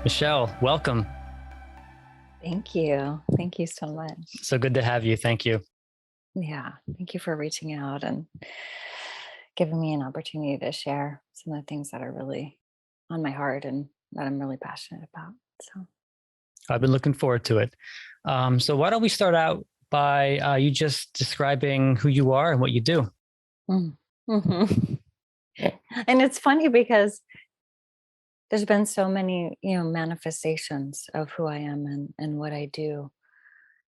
Michelle, welcome. Thank you. Thank you so much. So good to have you. Thank you. Yeah. Thank you for reaching out and giving me an opportunity to share some of the things that are really on my heart and that I'm really passionate about. So, I've been looking forward to it. So why don't we start out by you just describing who you are and what you do? mm-hmm. And it's funny because there's been so many, manifestations of who I am and what I do.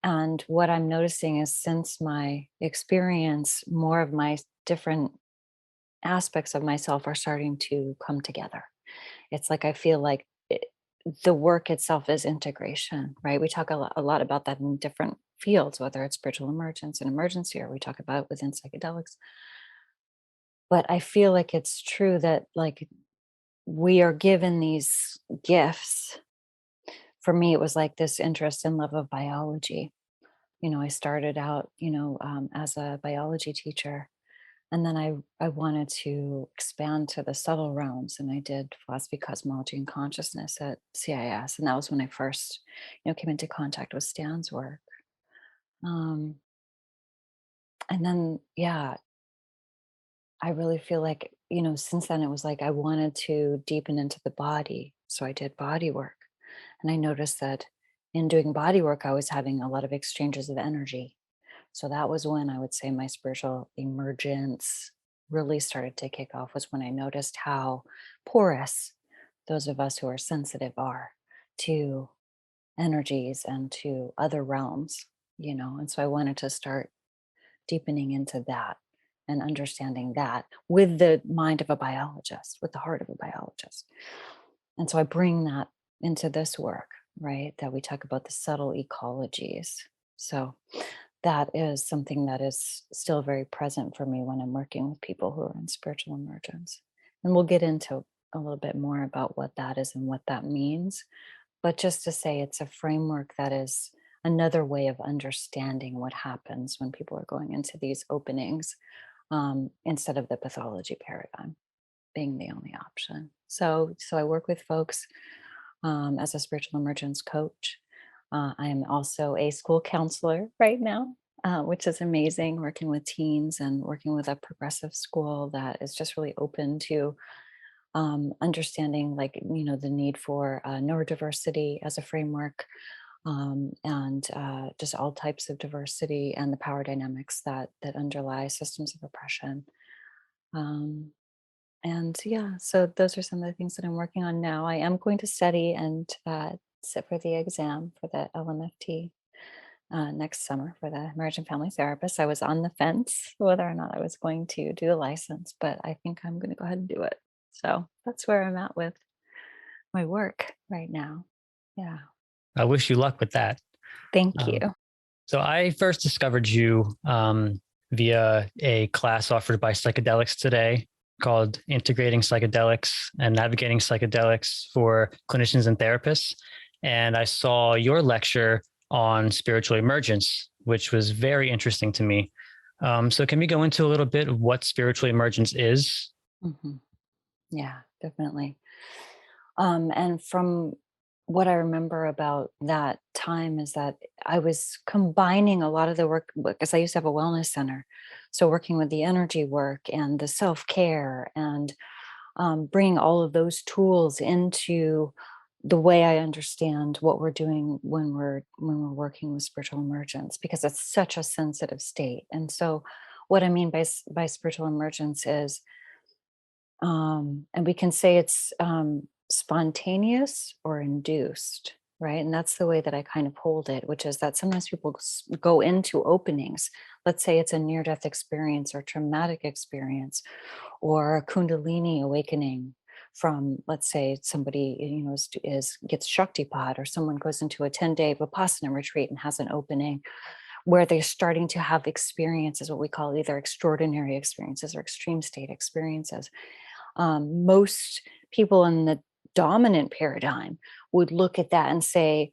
And what I'm noticing is since my experience, more of my different aspects of myself are starting to come together. It's like I feel like the work itself is integration, right? We talk a lot about that in different fields, whether it's spiritual emergence and emergency, or we talk about it within psychedelics. But I feel like it's true that like we are given these gifts. For me, it was like this interest and love of biology. I started out, as a biology teacher. And then I wanted to expand to the subtle realms, and I did philosophy, cosmology, and consciousness at CIS. And that was when I first, came into contact with Stan's work. Um, and then, yeah, I really feel like, since then it was like I wanted to deepen into the body. So I did body work. And I noticed that in doing body work, I was having a lot of exchanges of energy. So that was when I would say my spiritual emergence really started to kick off, was when I noticed how porous those of us who are sensitive are to energies and to other realms, And so I wanted to start deepening into that and understanding that with the mind of a biologist, with the heart of a biologist. And so I bring that into this work, right? That we talk about the subtle ecologies. So that is something that is still very present for me when I'm working with people who are in spiritual emergence. And we'll get into a little bit more about what that is and what that means. But just to say, it's a framework that is another way of understanding what happens when people are going into these openings, instead of the pathology paradigm being the only option. So I work with folks as a spiritual emergence coach. I am also a school counselor right now, which is amazing, working with teens and working with a progressive school that is just really open to understanding, like, the need for neurodiversity as a framework, and just all types of diversity and the power dynamics that underlie systems of oppression. Um, and yeah, so those are some of the things that I'm working on now. I am going to study and sit for the exam for the LMFT next summer for the marriage and family therapist. I was on the fence whether or not I was going to do the license, but I think I'm going to go ahead and do it. So that's where I'm at with my work right now. Yeah. I wish you luck with that. Thank you. Um, so I first discovered you via a class offered by Psychedelics Today called Integrating Psychedelics and Navigating Psychedelics for Clinicians and Therapists. And I saw your lecture on spiritual emergence, which was very interesting to me. So can we go into a little bit of what spiritual emergence is? Mm-hmm. Yeah, definitely. And from what I remember about that time is that I was combining a lot of the work, because I used to have a wellness center. So working with the energy work and the self-care and bringing all of those tools into the way I understand what we're doing when we're working with spiritual emergence, because it's such a sensitive state. And so what I mean by spiritual emergence is, and we can say it's spontaneous or induced, right? And that's the way that I kind of hold it, which is that sometimes people go into openings. Let's say it's a near death experience or traumatic experience or a kundalini awakening from, let's say, somebody gets shaktipat, or someone goes into a 10-day vipassana retreat and has an opening where they're starting to have experiences, what we call either extraordinary experiences or extreme state experiences. Most people in the dominant paradigm would look at that and say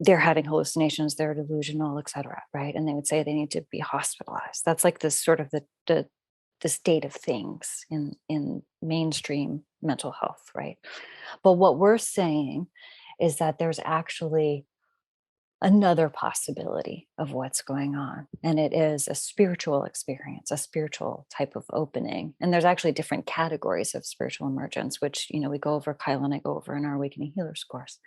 they're having hallucinations, they're delusional, et cetera, right? And they would say they need to be hospitalized. That's like this sort of the state of things in mainstream mental health, right? But what we're saying is that there's actually another possibility of what's going on. And it is a spiritual experience, a spiritual type of opening. And there's actually different categories of spiritual emergence, which, we go over, Kyle and I go over in our Awakening Healers course.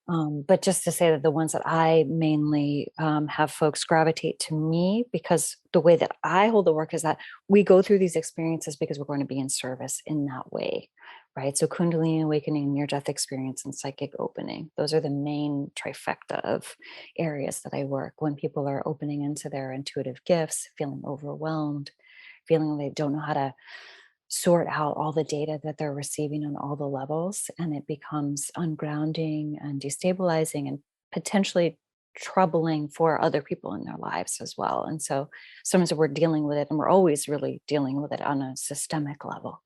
But just to say that the ones that I mainly have folks gravitate to me, because the way that I hold the work is that we go through these experiences because we're going to be in service in that way, right? So Kundalini awakening, near-death experience, and psychic opening. Those are the main trifecta of areas that I work when people are opening into their intuitive gifts, feeling overwhelmed, feeling they don't know how to sort out all the data that they're receiving on all the levels, and it becomes ungrounding and destabilizing and potentially troubling for other people in their lives as well. And so sometimes we're dealing with it, and we're always really dealing with it on a systemic level,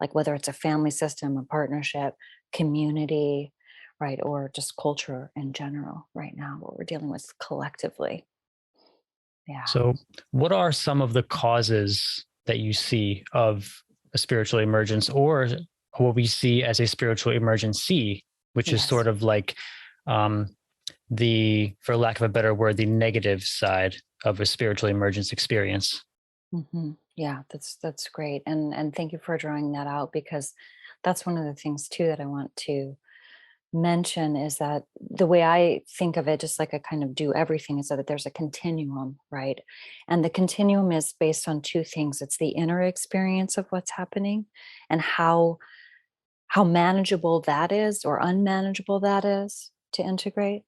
like whether it's a family system, a partnership, community, right, or just culture in general. Right now, what we're dealing with collectively. Yeah. So, what are some of the causes that you see of a spiritual emergence, or what we see as a spiritual emergency, which is Yes. sort of like for lack of a better word, the negative side of a spiritual emergence experience? Mm-hmm. Yeah, that's great, and thank you for drawing that out, because that's one of the things too that I want to mention, is that the way I think of it, just like I kind of do everything, is that there's a continuum, right? And the continuum is based on two things. It's the inner experience of what's happening, and how manageable that is or unmanageable that is to integrate.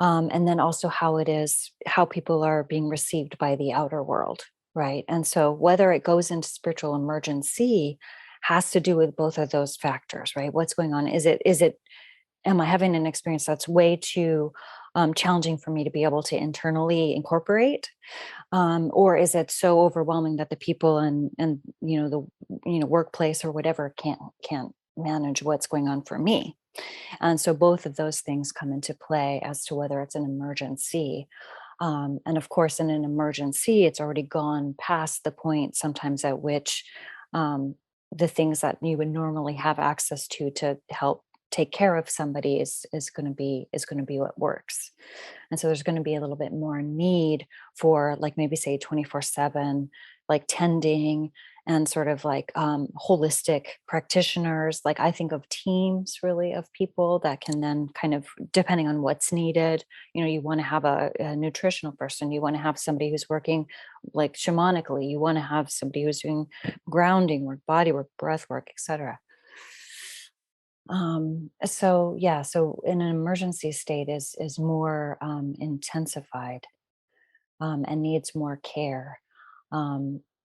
And then also how people are being received by the outer world, right? And so whether it goes into spiritual emergency has to do with both of those factors, right? What's going on? Am I having an experience that's way too challenging for me to be able to internally incorporate? Or is it so overwhelming that the people and the workplace or whatever can't manage what's going on for me? And so both of those things come into play as to whether it's an emergency. And of course, in an emergency, it's already gone past the point sometimes at which the things that you would normally have access to help take care of somebody is going to be what works. And so there's going to be a little bit more need for, like, maybe say 24/7, like tending, and sort of like holistic practitioners. Like, I think of teams really of people that can then kind of, depending on what's needed, you want to have a nutritional person, you want to have somebody who's working like shamanically, you want to have somebody who's doing grounding work, body work, breath work, etc. So yeah, so in an emergency state is more intensified, and needs more care.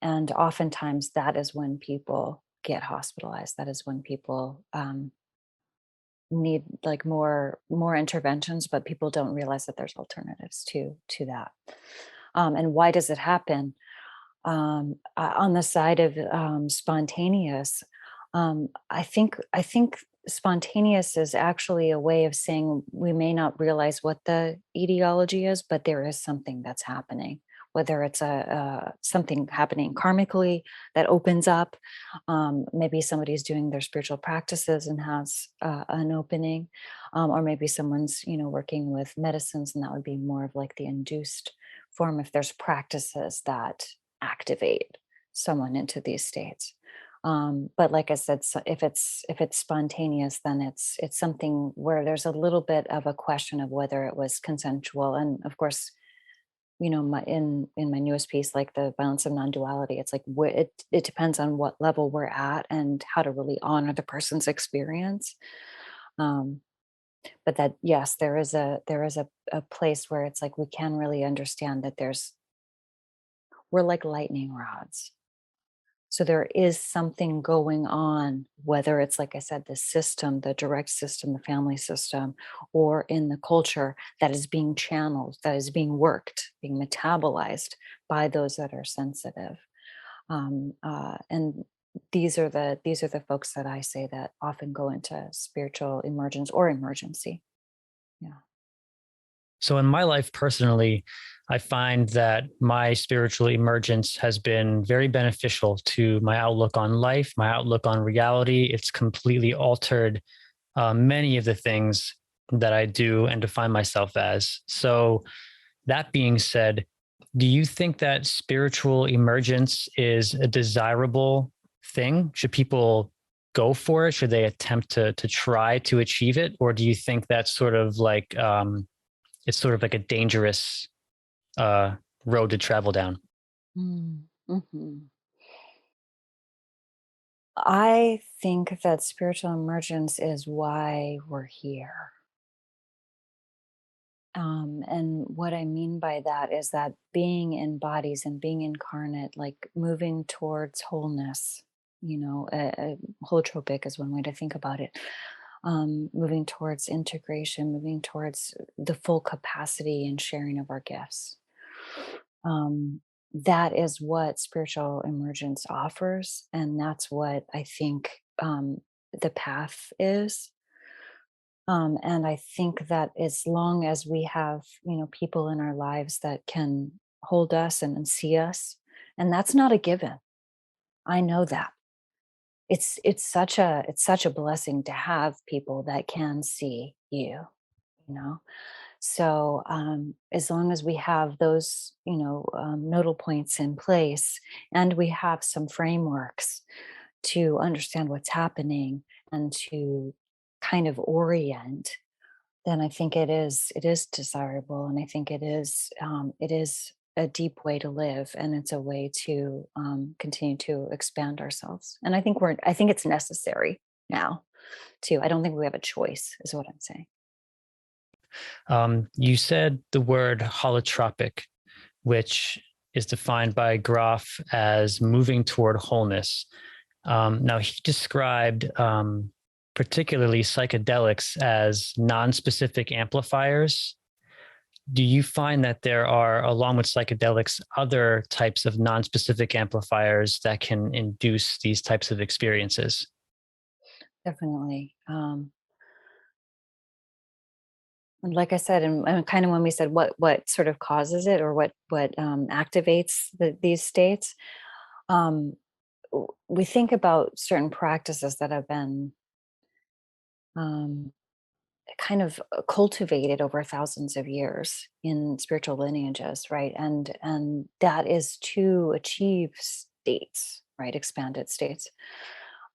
And oftentimes that is when people get hospitalized. That is when people need like more interventions, but people don't realize that there's alternatives to that. And why does it happen? On the side of spontaneous, I think spontaneous is actually a way of saying we may not realize what the etiology is, but there is something that's happening. Whether it's something happening karmically that opens up, maybe somebody's doing their spiritual practices and has an opening, or maybe someone's working with medicines, and that would be more of like the induced form if there's practices that activate someone into these states. But like I said, so if it's spontaneous, then it's something where there's a little bit of a question of whether it was consensual. And of course, in my newest piece, like the balance of non-duality, it's like it depends on what level we're at and how to really honor the person's experience. Um, but that, yes, there is a place where it's like we can really understand that we're like lightning rods. So there is something going on, whether it's, like I said, the system, the direct system, the family system, or in the culture, that is being channeled, that is being worked, being metabolized by those that are sensitive. And these are the folks that I say that often go into spiritual emergence or emergency. Yeah. So in my life personally, I find that my spiritual emergence has been very beneficial to my outlook on life, my outlook on reality. It's completely altered many of the things that I do and define myself as. So, that being said, do you think that spiritual emergence is a desirable thing? Should people go for it? Should they attempt to try to achieve it, or do you think that's sort of like it's sort of like a dangerous uh, road to travel down? Mm-hmm. I think that spiritual emergence is why we're here. And what I mean by that is that being in bodies and being incarnate, like moving towards wholeness, holotropic is one way to think about it. Moving towards integration, moving towards the full capacity and sharing of our gifts. That is what spiritual emergence offers. And that's what I think the path is. And I think that as long as we have, people in our lives that can hold us and see us, and that's not a given. I know that it's such a blessing to have people that can see you, you know. So as long as we have those, nodal points in place, and we have some frameworks to understand what's happening and to kind of orient, then I think it is desirable, and I think it is a deep way to live, and it's a way to continue to expand ourselves. And I think it's necessary now too. I don't think we have a choice, is what I'm saying. You said the word holotropic, which is defined by Groff as moving toward wholeness. Now, he described particularly psychedelics as non-specific amplifiers. Do you find that there are, along with psychedelics, other types of non-specific amplifiers that can induce these types of experiences? Definitely. And like I said, and kind of when we said what sort of causes it, or what activates these states, um, we think about certain practices that have been um, kind of cultivated over thousands of years in spiritual lineages, right? And that is to achieve states, right? Expanded states.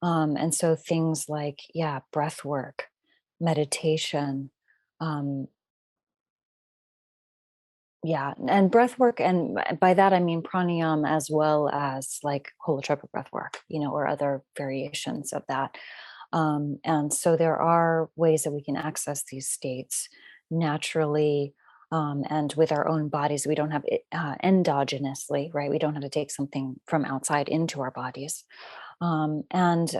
And so things like, yeah, breath work, meditation, um, yeah, and breath work, and by that I mean pranayama, as well as like holotropic breath work, or other variations of that. And so there are ways that we can access these states naturally, and with our own bodies. We don't have it endogenously, right? We don't have to take something from outside into our bodies. And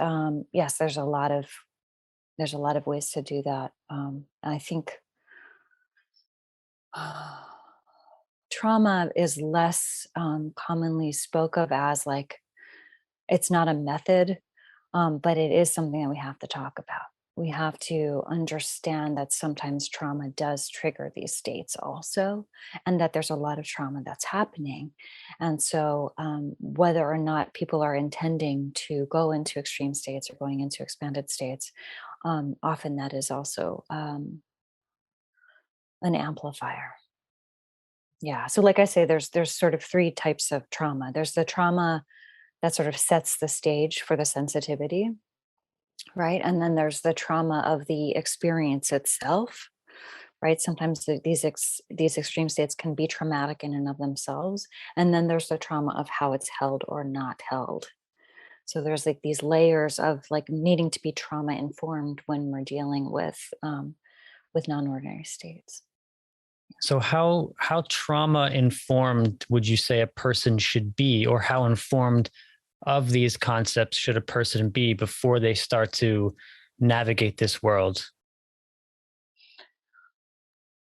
yes, there's a lot of ways to do that. I think trauma is less commonly spoke of as like, it's not a method, but it is something that we have to talk about. We have to understand that sometimes trauma does trigger these states also, and that there's a lot of trauma that's happening. And so, whether or not people are intending to go into extreme states or going into expanded states, often that is also an amplifier. Yeah. So, like I say, there's sort of three types of trauma. There's the trauma that sort of sets the stage for the sensitivity, right? And then there's the trauma of the experience itself, right? Sometimes these extreme states can be traumatic in and of themselves, and then there's the trauma of how it's held or not held. So there's like these layers of like needing to be trauma informed when we're dealing with non-ordinary states. So how trauma informed would you say a person should be, or how informed of these concepts should a person be before they start to navigate this world?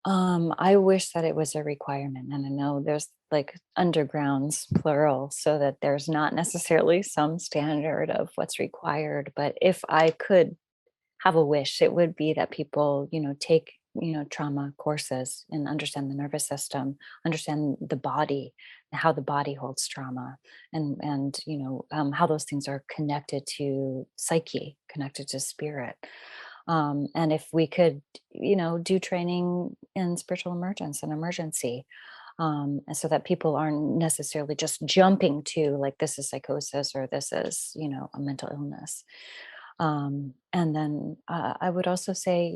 I wish that it was a requirement. And I know there's like undergrounds, plural, so that there's not necessarily some standard of what's required. But if I could have a wish, it would be that people, take, trauma courses and understand the nervous system, understand the body, and how the body holds trauma, and how those things are connected to psyche, connected to spirit. And if we could, do training in spiritual emergence and emergency, and so that people aren't necessarily just jumping to like this is psychosis or this is a mental illness. And then I would also say,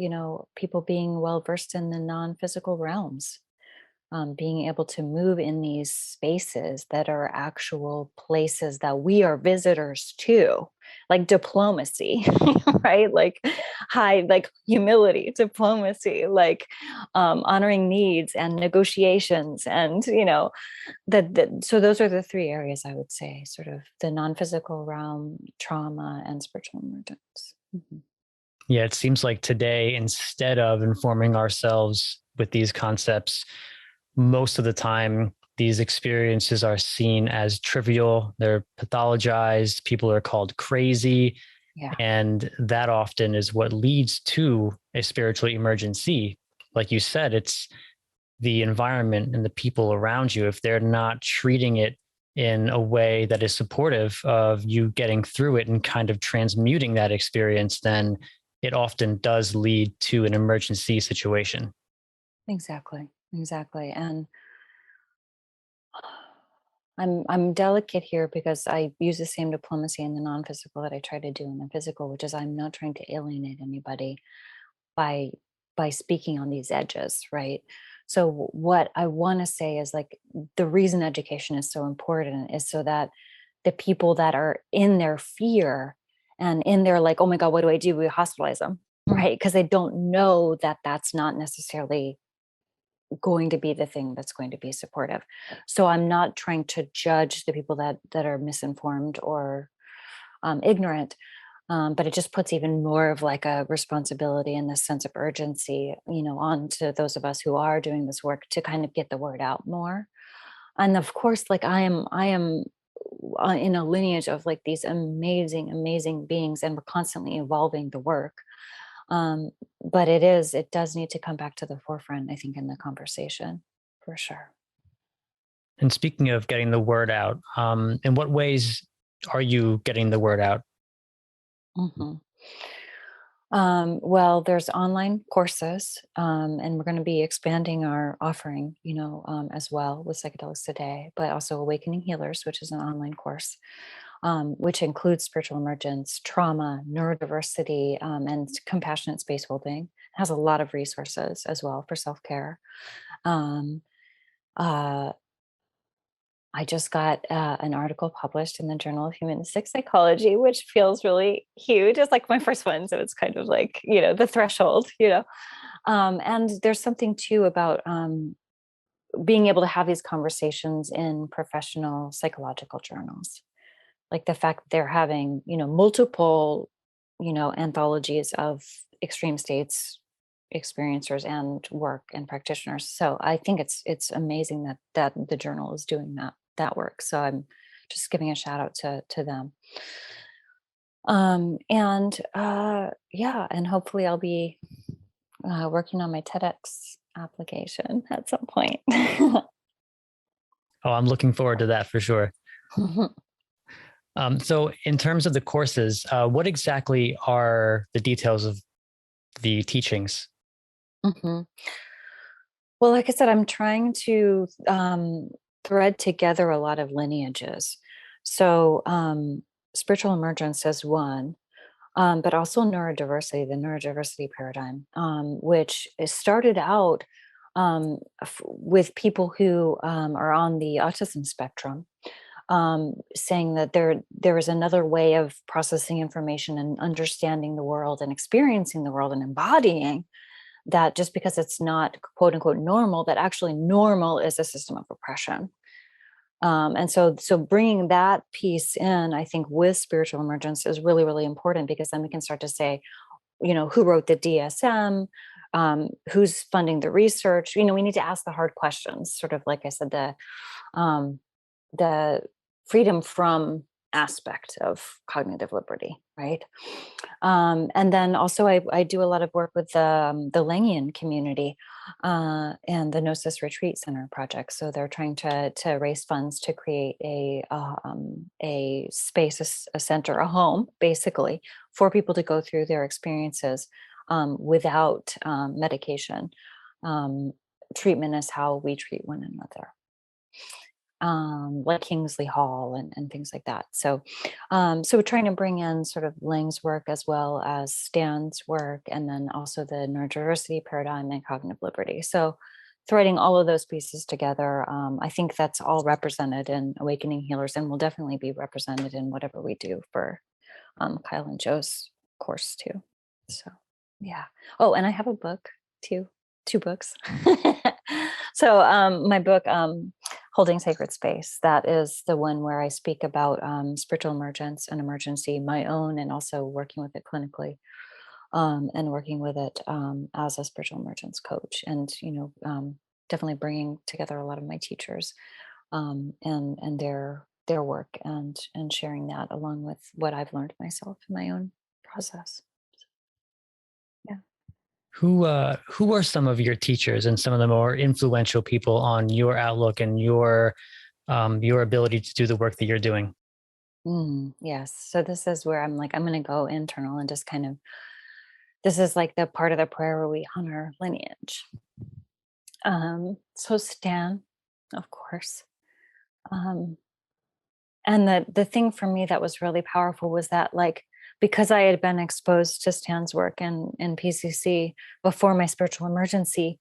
people being well versed in the non-physical realms, being able to move in these spaces that are actual places that we are visitors to, like diplomacy, right? Like high, like humility, diplomacy, like honoring needs and negotiations, and so those are the three areas I would say, sort of the non-physical realm, trauma, and spiritual emergence. Mm-hmm. Yeah, it seems like today, instead of informing ourselves with these concepts, most of the time, these experiences are seen as trivial. They're pathologized. People are called crazy. Yeah. And that often is what leads to a spiritual emergency. Like you said, it's the environment and the people around you. If they're not treating it in a way that is supportive of you getting through it and kind of transmuting that experience, then it often does lead to an emergency situation. Exactly. And I'm delicate here because I use the same diplomacy in the non-physical that I try to do in the physical, which is I'm not trying to alienate anybody by speaking on these edges, right? So what I want to say is like the reason education is so important is so that the people that are in their fear and in their like, oh my God, what do? We hospitalize them, right? Because they don't know that that's not necessarily going to be the thing that's going to be supportive. So I'm not trying to judge the people that are misinformed or ignorant, but it just puts even more of like a responsibility and this sense of urgency, onto those of us who are doing this work to kind of get the word out more. And of course, like I am in a lineage of like these amazing beings, and we're constantly evolving the work. But it does need to come back to the forefront, I think, in the conversation, for sure. And speaking of getting the word out, in what ways are you getting the word out? Hmm. Well, there's online courses, and we're going to be expanding our offering, as well with Psychedelics Today, but also Awakening Healers, which is an online course, which includes spiritual emergence, trauma, neurodiversity, and compassionate space holding. It has a lot of resources as well for self-care. Um, uh, I just got an article published in the Journal of Humanistic Psychology, which feels really huge. It's like my first one, so it's kind of like the threshold. And there's something too about being able to have these conversations in professional psychological journals, like the fact that they're having multiple anthologies of extreme states experiencers and work and practitioners. So I think it's amazing that the journal is doing that work. So I'm just giving a shout out to them. And yeah, and hopefully I'll be working on my TEDx application at some point. Oh, I'm looking forward to that for sure. So, in terms of the courses, what exactly are the details of the teachings? Mhm. Well, like I said, I'm trying to thread together a lot of lineages. So, spiritual emergence is one, but also neurodiversity, the neurodiversity paradigm, which is started out with people who are on the autism spectrum, saying that there is another way of processing information and understanding the world and experiencing the world and embodying that, just because it's not quote unquote normal, that actually normal is a system of oppression. And so bringing that piece in, I think, with spiritual emergence is really, really important, because then we can start to say, who wrote the DSM? who's funding the research. You know, we need to ask the hard questions, sort of like I said, the freedom from aspect of cognitive liberty, right? And then also I do a lot of work with the Langian community and the Gnosis Retreat Center project. So they're trying to raise funds to create a space, a center, a home, basically, for people to go through their experiences without medication. Treatment is how we treat one another. Like Kingsley Hall and things like that. So, so we're trying to bring in sort of Lang's work as well as Stan's work, and then also the neurodiversity paradigm and cognitive liberty. So, threading all of those pieces together, I think that's all represented in Awakening Healers, and will definitely be represented in whatever we do for Kyle and Joe's course too. So, yeah. Oh, and I have a book too. 2 books. So my book, Holding Sacred Space, that is the one where I speak about spiritual emergence and emergency, my own, and also working with it clinically, and working with it as a spiritual emergence coach, and definitely bringing together a lot of my teachers and their work, and sharing that along with what I've learned myself in my own process. Yeah. Who are some of your teachers and some of the more influential people on your outlook and your ability to do the work that you're doing? Yes. So this is where I'm like, I'm going to go internal and just kind of, this is like the part of the prayer where we honor lineage. So Stan, of course. Um, and the thing for me that was really powerful was that, like, because I had been exposed to Stan's work in PCC before my spiritual emergency,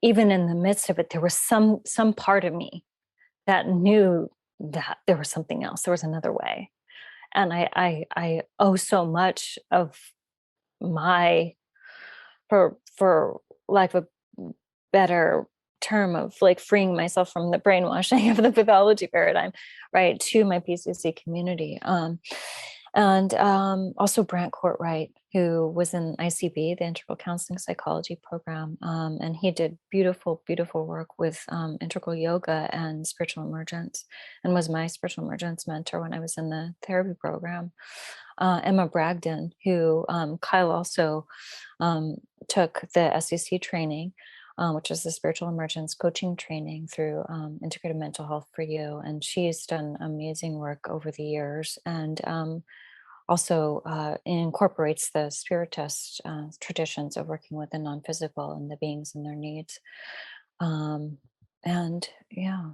even in the midst of it, there was some part of me that knew that there was something else. There was another way. And I owe so much of my, for lack of a better term, of like freeing myself from the brainwashing of the pathology paradigm, right, to my PCC community. And also Brant Courtwright, who was in ICB, the Integral Counseling Psychology program, and he did beautiful, beautiful work with integral yoga and spiritual emergence, and was my spiritual emergence mentor when I was in the therapy program. Emma Bragdon, who Kyle also took the SEC training, which is the Spiritual Emergence Coaching Training through Integrated Mental Health for You. And she's done amazing work over the years, and also incorporates the spiritist traditions of working with the non-physical and the beings and their needs. And yeah,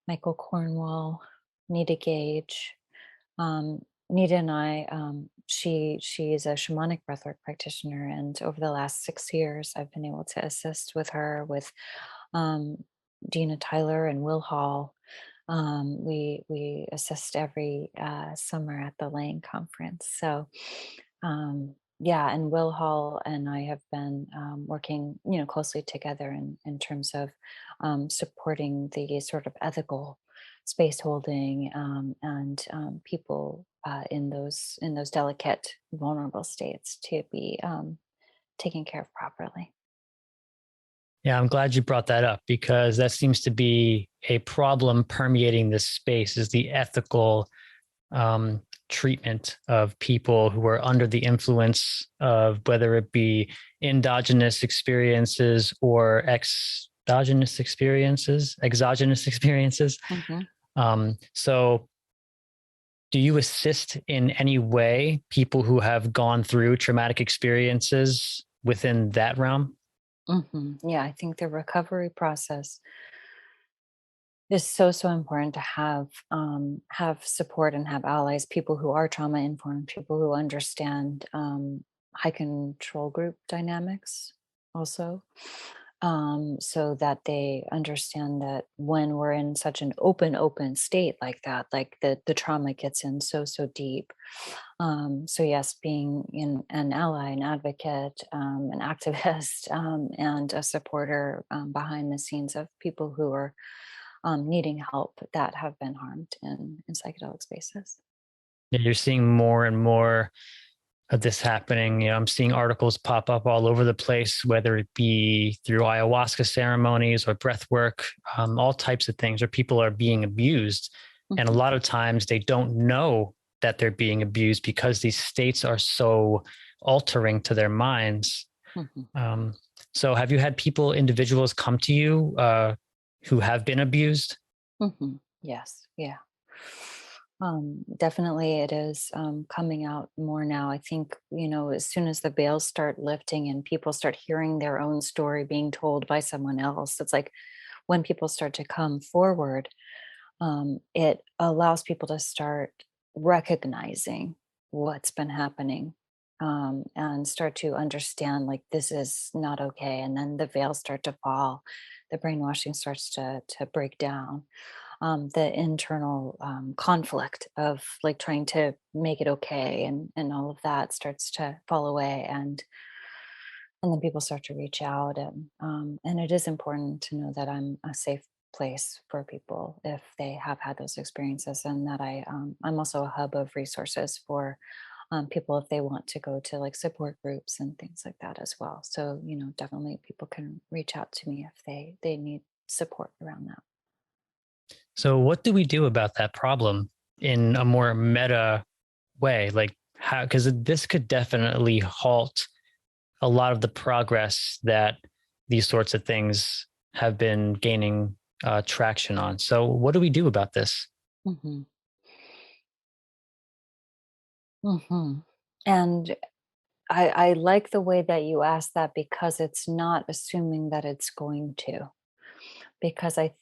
Michael Cornwall, Nita Gage. Nita and I, she is a shamanic breathwork practitioner, and over the last 6 years, I've been able to assist with her with Dina Tyler and Will Hall. We assist every summer at the Lang conference. So yeah, and Will Hall and I have been working, closely together in terms of supporting the sort of ethical space holding, and people in those delicate, vulnerable states to be taken care of properly. Yeah, I'm glad you brought that up, because that seems to be a problem permeating this space, is the ethical treatment of people who are under the influence of, whether it be endogenous experiences or exogenous experiences. So do you assist in any way people who have gone through traumatic experiences within that realm? Yeah, I think the recovery process is so important to have support and have allies, people who are trauma informed, people who understand high control group dynamics also, so that they understand that when we're in such an open state like that, like the trauma gets in so deep. So yes, being an ally, an advocate, an activist, and a supporter behind the scenes of people who are needing help that have been harmed in psychedelic spaces. You're seeing more and more of this happening. I'm seeing articles pop up all over the place, whether it be through ayahuasca ceremonies or breath work, all types of things where people are being abused. And a Mhm. lot of times they don't know that they're being abused because these states are so altering to their minds. Mhm. Um, so have you had individuals come to you who have been abused? Yes, yeah. Definitely it is coming out more now. I think, as soon as the veils start lifting and people start hearing their own story being told by someone else, it's like when people start to come forward, it allows people to start recognizing what's been happening, and start to understand, like, this is not okay. And then the veils start to fall, the brainwashing starts to break down, the internal conflict of like trying to make it okay, and all of that starts to fall away, and then people start to reach out, and it is important to know that I'm a safe place for people if they have had those experiences, and that I'm also a hub of resources for people if they want to go to like support groups and things like that as well. So definitely people can reach out to me if they need support around that. So what do we do about that problem in a more meta way? Like how, because this could definitely halt a lot of the progress that these sorts of things have been gaining traction on. So what do we do about this? Hmm. Hmm. And I like the way that you asked that, because it's not assuming that it's going to. Because I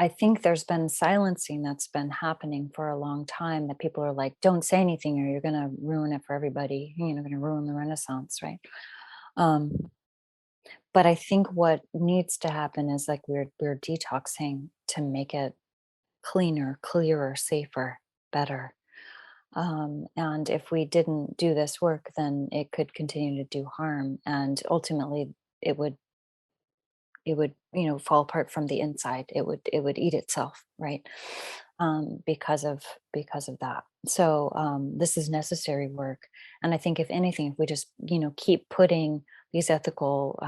think there's been silencing that's been happening for a long time, that people are like, don't say anything or you're going to ruin it for everybody. Going to ruin the Renaissance, right? Um, but I think what needs to happen is like we're detoxing to make it cleaner, clearer, safer, better. And if we didn't do this work, then it could continue to do harm, and ultimately it would fall apart from the inside. It would eat itself, right? Because of that. So this is necessary work, and I think if anything, if we just keep putting these ethical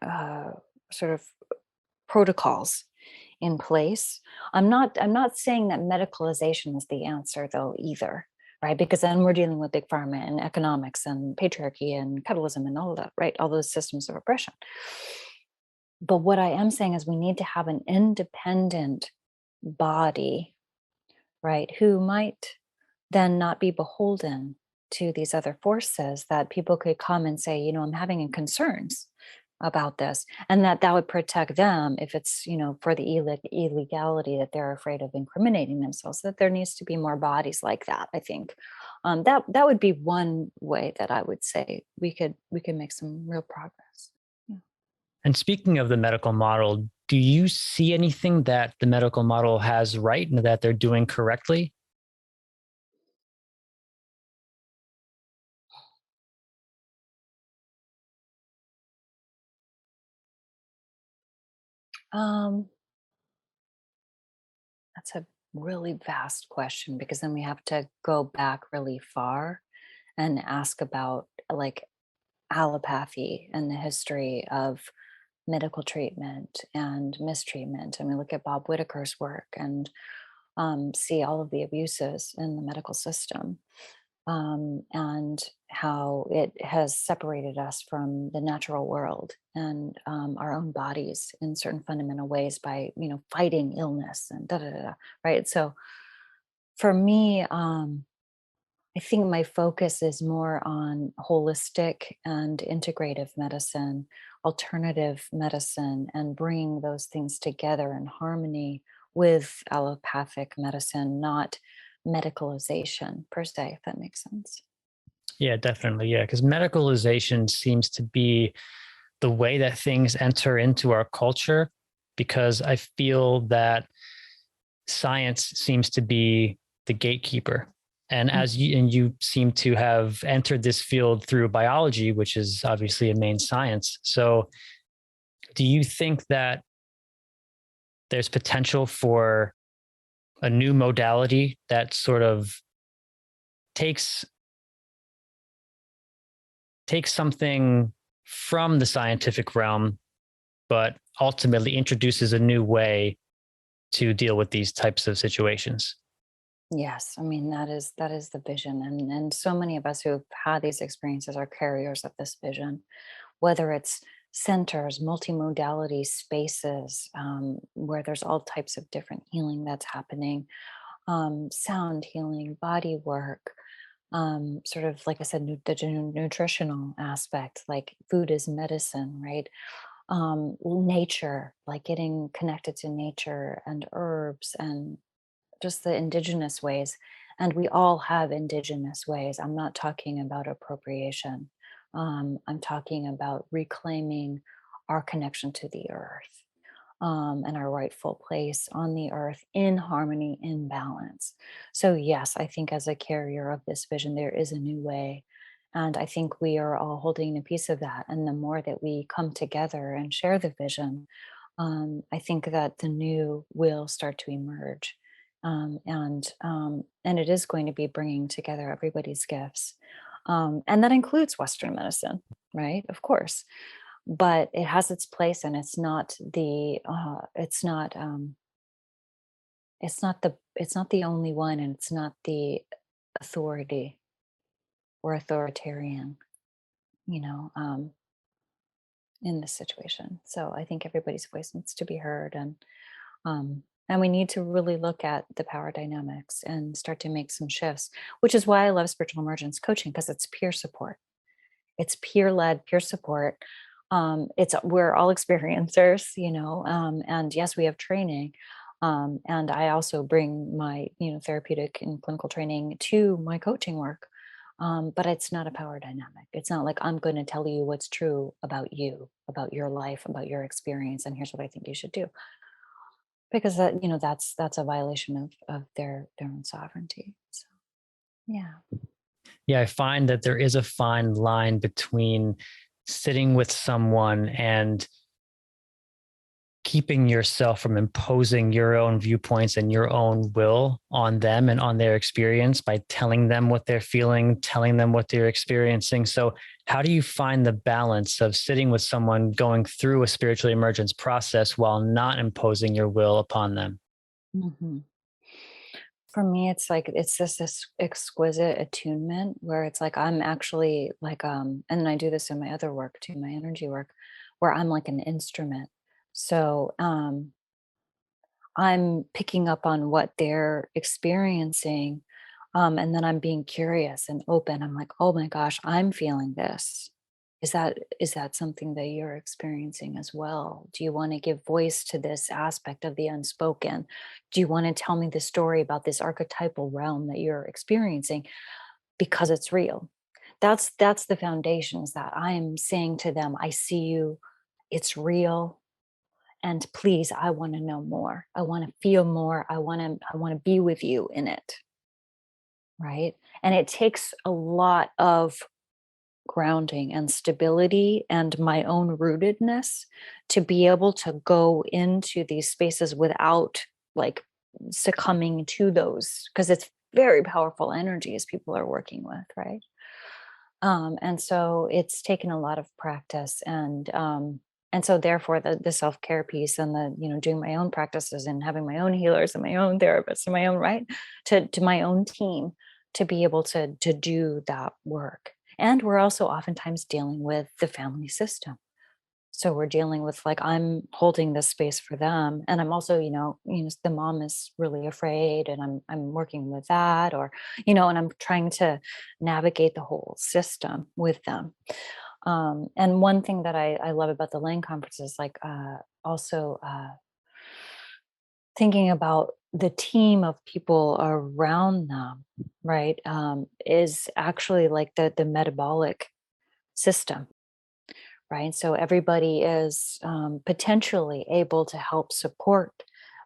uh, sort of protocols in place. I'm not saying that medicalization is the answer though either, right? Because then we're dealing with big pharma and economics and patriarchy and capitalism and all of that, right? All those systems of oppression. But what I am saying is we need to have an independent body, right? Who might then not be beholden to these other forces, that people could come and say, I'm having concerns about this, and that would protect them if it's for the illegality that they're afraid of incriminating themselves. That there needs to be more bodies like that, I think. That would be one way that I would say we could make some real progress. Yeah. And speaking of the medical model, do you see anything that the medical model has right and that they're doing correctly? um that's a really vast question, because then we have to go back really far and ask about like allopathy and the history of medical treatment and mistreatment. I mean, look at Bob Whitaker's work and see all of the abuses in the medical system, and how it has separated us from the natural world and our own bodies in certain fundamental ways by fighting illness and da da da, da, right? So for me, I think my focus is more on holistic and integrative medicine, alternative medicine, and bringing those things together in harmony with allopathic medicine, not medicalization per se, if that makes sense. Yeah, definitely. Yeah, because medicalization seems to be the way that things enter into our culture, because I feel that science seems to be the gatekeeper. And you seem to have entered this field through biology, which is obviously a main science. So do you think that there's potential for a new modality that sort of takes takes something from the scientific realm, but ultimately introduces a new way to deal with these types of situations. Yes, I mean that is the vision, and so many of us who've had these experiences are carriers of this vision, whether it's centers, multimodality spaces, where there's all types of different healing that's happening, sound healing, body work, sort of like I said, nutritional aspect, like food is medicine, right? Nature, like getting connected to nature and herbs and just the indigenous ways. And we all have indigenous ways. I'm not talking about appropriation. I'm talking about reclaiming our connection to the earth, and our rightful place on the earth in harmony, in balance. So, yes, I think as a carrier of this vision, there is a new way. And I think we are all holding a piece of that. And the more that we come together and share the vision, I think that the new will start to emerge. And it is going to be bringing together everybody's gifts. And that includes Western medicine, right? Of course, but it has its place, and it's not the only one, and it's not the authority or authoritarian, you know, in this situation. So I think everybody's voice needs to be heard, and we need to really look at the power dynamics and start to make some shifts, which is why I love spiritual emergence coaching, because it's peer support. It's peer led, peer support. It's we're all experiencers, and yes, we have training. And I also bring my, therapeutic and clinical training to my coaching work. But it's not a power dynamic. It's not like I'm going to tell you what's true about you, about your life, about your experience, and here's what I think you should do, because that's a violation of their own sovereignty. So yeah. Yeah, I find that there is a fine line between sitting with someone and keeping yourself from imposing your own viewpoints and your own will on them and on their experience by telling them what they're feeling, telling them what they're experiencing. So how do you find the balance of sitting with someone going through a spiritual emergence process while not imposing your will upon them? Mhm. For me, it's like it's just this exquisite attunement where it's like I'm actually like, and I do this in my other work too, my energy work, where I'm like an instrument. So I'm picking up on what they're experiencing, and then I'm being curious and open. I'm like, oh my gosh, I'm feeling this. Is that something that you're experiencing as well? Do you want to give voice to this aspect of the unspoken? Do you want to tell me the story about this archetypal realm that you're experiencing, because it's real? That's the foundations that I'm saying to them. I see you. It's real, and please, I want to know more. I want to feel more. I want to be with you in it, right? And it takes a lot of grounding and stability and my own rootedness to be able to go into these spaces without like succumbing to those, because it's very powerful energies people are working with, right? And so it's taken a lot of practice, and so therefore the self-care piece and the doing my own practices and having my own healers and my own therapists and my own, right, to my own team to be able to do that work. And we're also oftentimes dealing with the family system, so we're dealing with, like, I'm holding this space for them, and I'm also, the mom is really afraid, and I'm working with that, or and I'm trying to navigate the whole system with them. And one thing that I love about the Lane conference is like, also thinking about the team of people around them, right? Is actually like the metabolic system, right? So everybody is potentially able to help support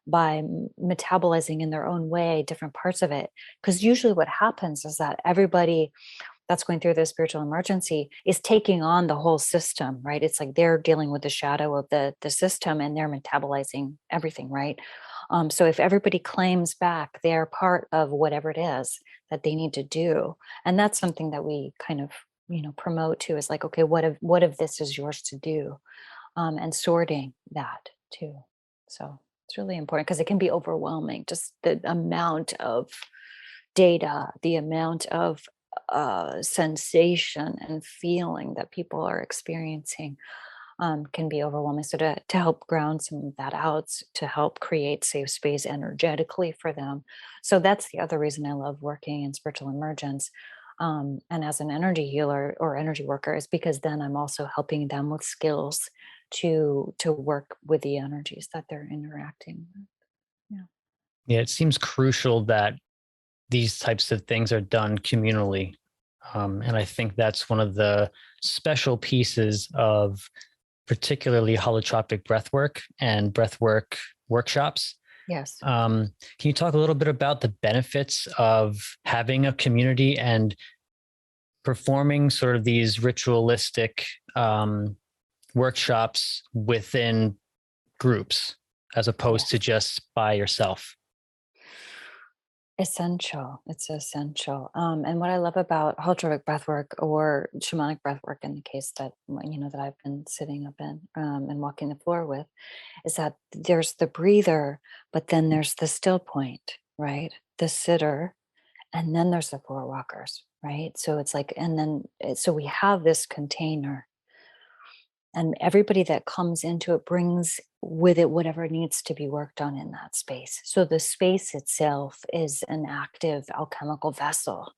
by metabolizing in their own way different parts of it. Because usually what happens is that everybody that's going through the spiritual emergency is taking on the whole system, right? It's like they're dealing with the shadow of the system, and they're metabolizing everything, right? So if everybody claims back their part of whatever it is that they need to do, and that's something that we kind of promote too is like, okay, what if this is yours to do, and sorting that too. So it's really important because it can be overwhelming, just the amount of data, the amount of sensation and feeling that people are experiencing, can be overwhelming. So to help ground some of that out, to help create safe space energetically for them. So that's the other reason I love working in spiritual emergence, and as an energy healer or energy worker, is because then I'm also helping them with skills to work with the energies that they're interacting with. Yeah. Yeah, it seems crucial that these types of things are done communally. And I think that's one of the special pieces of particularly holotropic breathwork and breathwork workshops. Yes. Can you talk a little bit about the benefits of having a community and performing sort of these ritualistic workshops within groups as opposed to Yes. just by yourself? Essential. It's essential. And what I love about holotropic breathwork or shamanic breathwork, in the case that that I've been sitting up in, and walking the floor with, is that there's the breather, but then there's the still point, right? The sitter, and then there's the floor walkers, right? So it's like, and then so we have this container, and everybody that comes into it brings with it whatever needs to be worked on in that space. So the space itself is an active alchemical vessel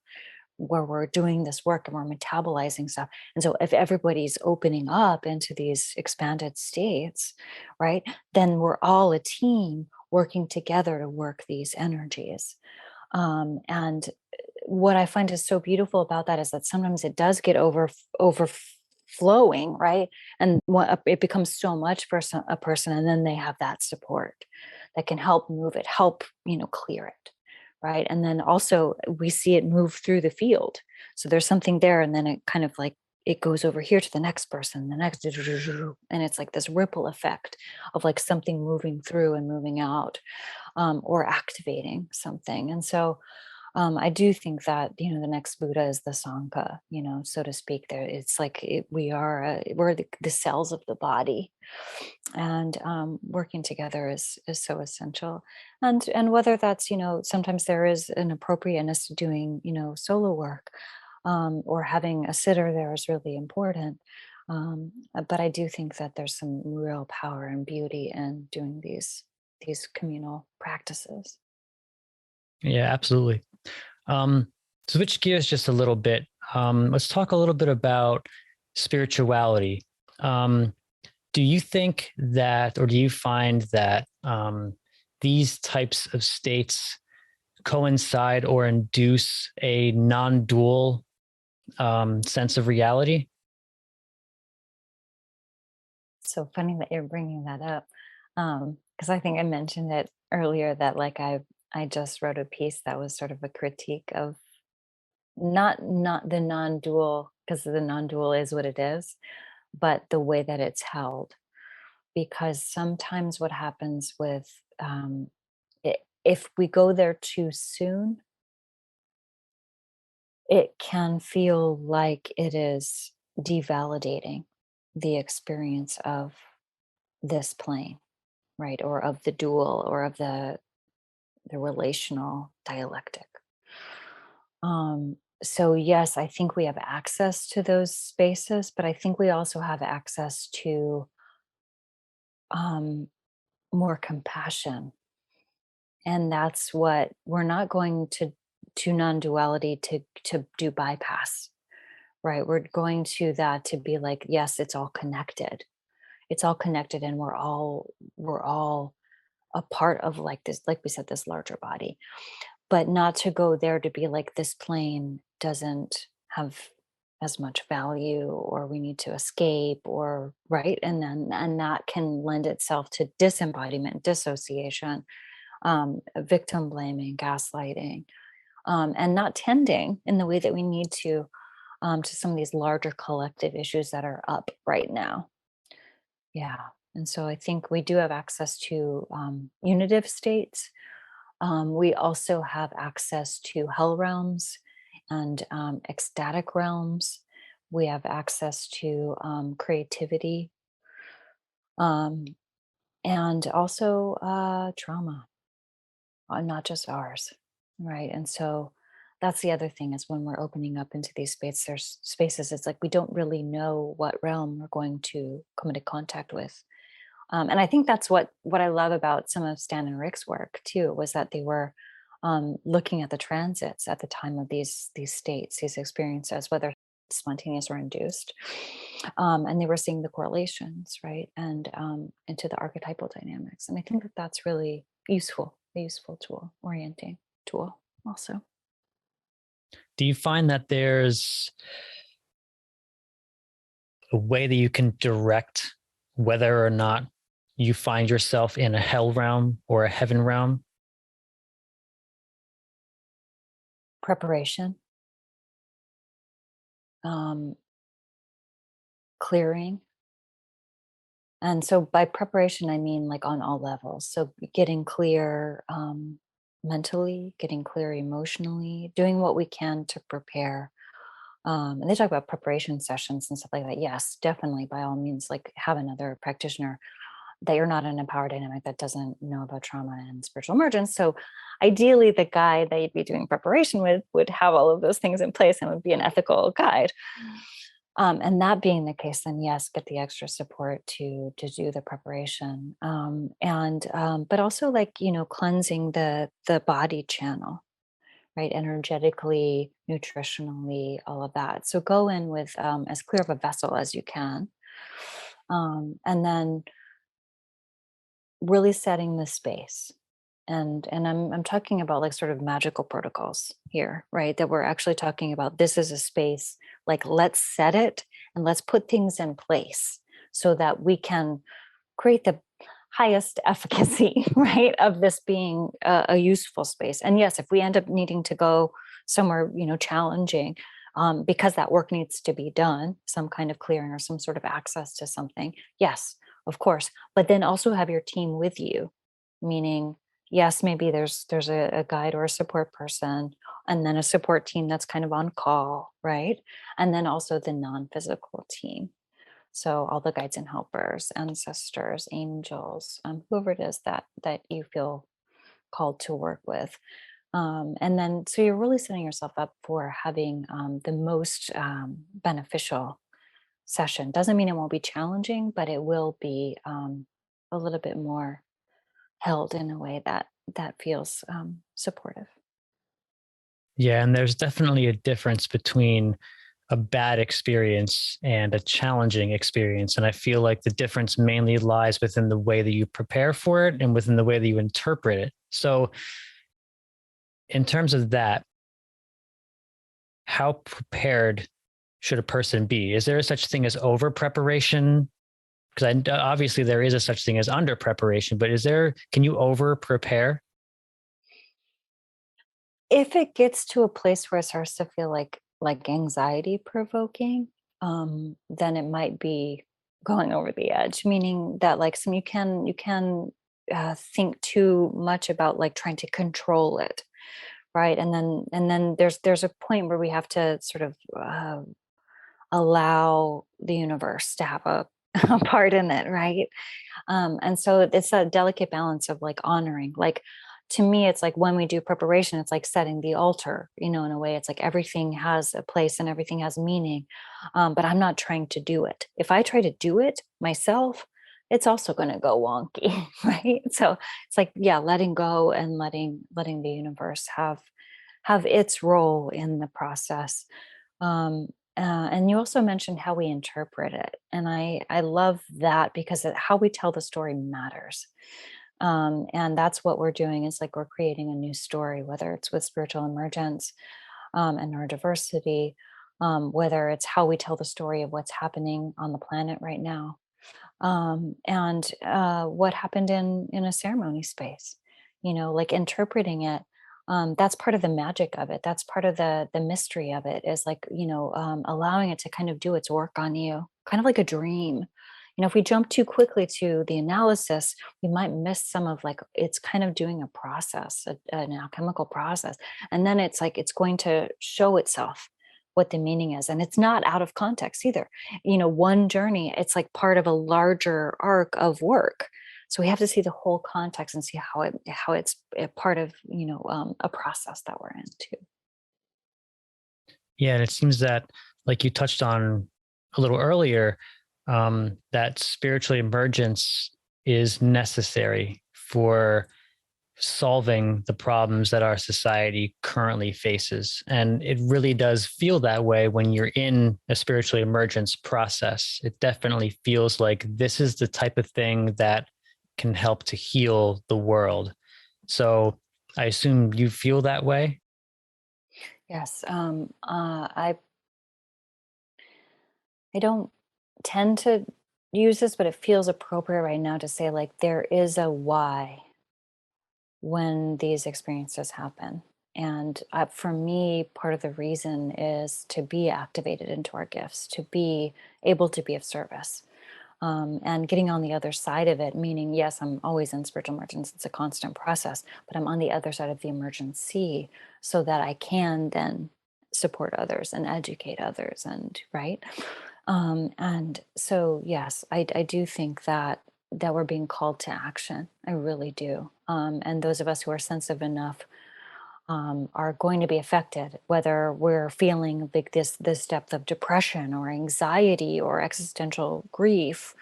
where we're doing this work and we're metabolizing stuff. And so if everybody's opening up into these expanded states, right, then we're all a team working together to work these energies. And what I find is so beautiful about that is that sometimes it does get overflowing, right? And it becomes so much for a person, and then they have that support that can help move it, help clear it, right? And then also we see it move through the field. So there's something there, and then it kind of like it goes over here to the next person, the next, and it's like this ripple effect of like something moving through and moving out, or activating something. And so I do think that the next Buddha is the Sangha, so to speak. There, it's like we're the cells of the body, and working together is so essential. And whether that's sometimes there is an appropriateness to doing solo work, or having a sitter there is really important. But I do think that there's some real power and beauty in doing these communal practices. Yeah, absolutely. Um, Switch gears just a little bit. Let's talk a little bit about spirituality. Um, do you think that, or do you find that these types of states coincide or induce a non-dual sense of reality? So funny that you're bringing that up, because I think I mentioned it earlier that like I just wrote a piece that was sort of a critique of not the non-dual, because the non-dual is what it is, but the way that it's held. Because sometimes what happens with, if we go there too soon, it can feel like it is devalidating the experience of this plane, right? Or of the dual, or of the relational dialectic. So yes, I think we have access to those spaces, but I think we also have access to um, more compassion, and that's what we're not going to non-duality to do bypass, right? We're going to that to be like, yes, it's all connected. It's all connected, and we're all a part of like this, like we said, this larger body, but not to go there to be like this plane doesn't have as much value, or we need to escape, or right, and that can lend itself to disembodiment, dissociation, victim blaming, gaslighting, and not tending in the way that we need to some of these larger collective issues that are up right now. Yeah. And so I think we do have access to unitive states. We also have access to hell realms and ecstatic realms, We have access to creativity, um, and also trauma, not just ours, right? And so that's the other thing is when we're opening up into these spaces, it's like we don't really know what realm we're going to come into contact with. And I think that's what I love about some of Stan and Rick's work too, was that they were looking at the transits at the time of these states, these experiences, whether spontaneous or induced, and they were seeing the correlations, right, and into the archetypal dynamics. And I think that that's really useful, a useful tool, orienting tool, also. Do you find that there's a way that you can direct whether or not you find yourself in a hell realm or a heaven realm? Preparation, um, clearing. And so by preparation, I mean like on all levels. So getting clear mentally, getting clear emotionally, doing what we can to prepare. And they talk about preparation sessions and stuff like that. Yes, definitely, by all means, like have another practitioner that you're not in a power dynamic that doesn't know about trauma and spiritual emergence. So ideally, the guide that you'd be doing preparation with would have all of those things in place and would be an ethical guide. And that being the case, then yes, get the extra support to do the preparation, and but also like cleansing the body channel, right? Energetically, nutritionally, all of that. So go in with as clear of a vessel as you can, and then really setting the space. And I'm talking about like sort of magical protocols here, right? That we're actually talking about this is a space, like let's set it and let's put things in place so that we can create the highest efficacy, right, of this being a useful space. And yes, if we end up needing to go somewhere, challenging, because that work needs to be done, some kind of clearing or some sort of access to something, yes, of course. But then also have your team with you, meaning yes, maybe there's a guide or a support person, and then a support team that's kind of on call, right? And then also the non-physical team. So all the guides and helpers, ancestors, angels, whoever it is that you feel called to work with. And then so you're really setting yourself up for having the most beneficial session. Doesn't mean it won't be challenging, but it will be a little bit more held in a way that feels supportive. Yeah, and there's definitely a difference between a bad experience and a challenging experience. And I feel like the difference mainly lies within the way that you prepare for it and within the way that you interpret it. So, in terms of that, how prepared should a person be? Is there a such thing as over preparation? Because obviously there is a such thing as under preparation, but can you over prepare? If it gets to a place where it starts to feel like anxiety provoking, then it might be going over the edge. Meaning that like some you can think too much about like trying to control it, right? And then there's a point where we have to sort of allow the universe to have a part in it, right? And so it's a delicate balance of like honoring. Like to me, it's like when we do preparation, it's like setting the altar, in a way. It's like everything has a place and everything has meaning. But I'm not trying to do it. If I try to do it myself, it's also going to go wonky, right? So it's like, yeah, letting go and letting the universe have its role in the process. Um, and you also mentioned how we interpret it, and I love that because how we tell the story matters. And that's what we're doing is like we're creating a new story, whether it's with spiritual emergence and neurodiversity, whether it's how we tell the story of what's happening on the planet right now, and what happened in a ceremony space. Like interpreting it. That's part of the magic of it. That's part of the mystery of it. Is like allowing it to kind of do its work on you, kind of like a dream. If we jump too quickly to the analysis, we might miss some of like it's kind of doing a process, an alchemical process, and then it's like it's going to show itself what the meaning is. And it's not out of context either. One journey, it's like part of a larger arc of work. So we have to see the whole context and see how it's a part of, a process that we're in too. Yeah, and it seems that, like you touched on a little earlier, that spiritual emergence is necessary for solving the problems that our society currently faces. And it really does feel that way when you're in a spiritual emergence process. It definitely feels like this is the type of thing that can help to heal the world. So I assume you feel that way. Yes. I don't tend to use this, but it feels appropriate right now to say, like, there is a why when these experiences happen. And for me, part of the reason is to be activated into our gifts, to be able to be of service. And getting on the other side of it, meaning, yes, I'm always in spiritual emergence, it's a constant process, but I'm on the other side of the emergency so that I can then support others and educate others, and right. And so, yes, I do think that we're being called to action. I really do. And those of us who are sensitive enough are going to be affected, whether we're feeling like this depth of depression or anxiety or existential grief,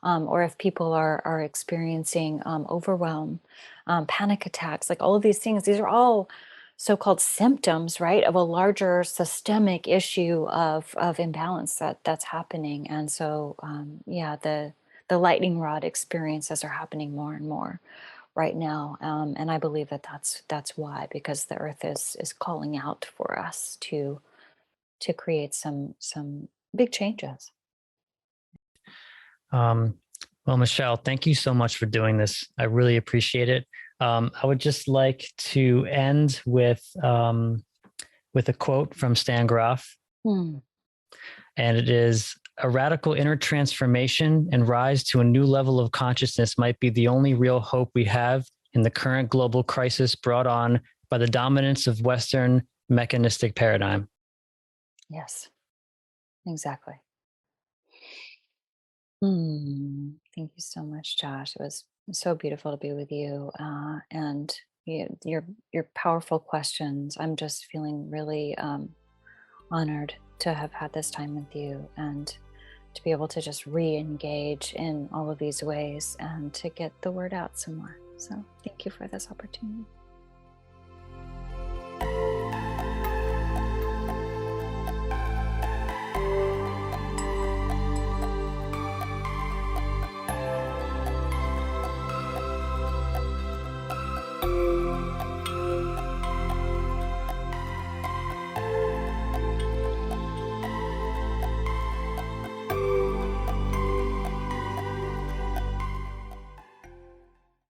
or if people are experiencing overwhelm, panic attacks, like all of these things. These are all so-called symptoms, right, of a larger systemic issue of imbalance that's happening. And so, yeah, the lightning rod experiences are happening more and more right now, and I believe that's why, because the earth is calling out for us to create some big changes. Um, well, Michelle, thank you so much for doing this. I really appreciate it. I would just like to end with a quote from Stan Groff, Hmm. and it is: "A radical inner transformation and rise to a new level of consciousness might be the only real hope we have in the current global crisis brought on by the dominance of Western mechanistic paradigm." Yes, exactly. Thank you so much, Josh. It was so beautiful to be with you, and your powerful questions. I'm just feeling really honored to have had this time with you, and to be able to just re-engage in all of these ways and to get the word out some more. So thank you for this opportunity.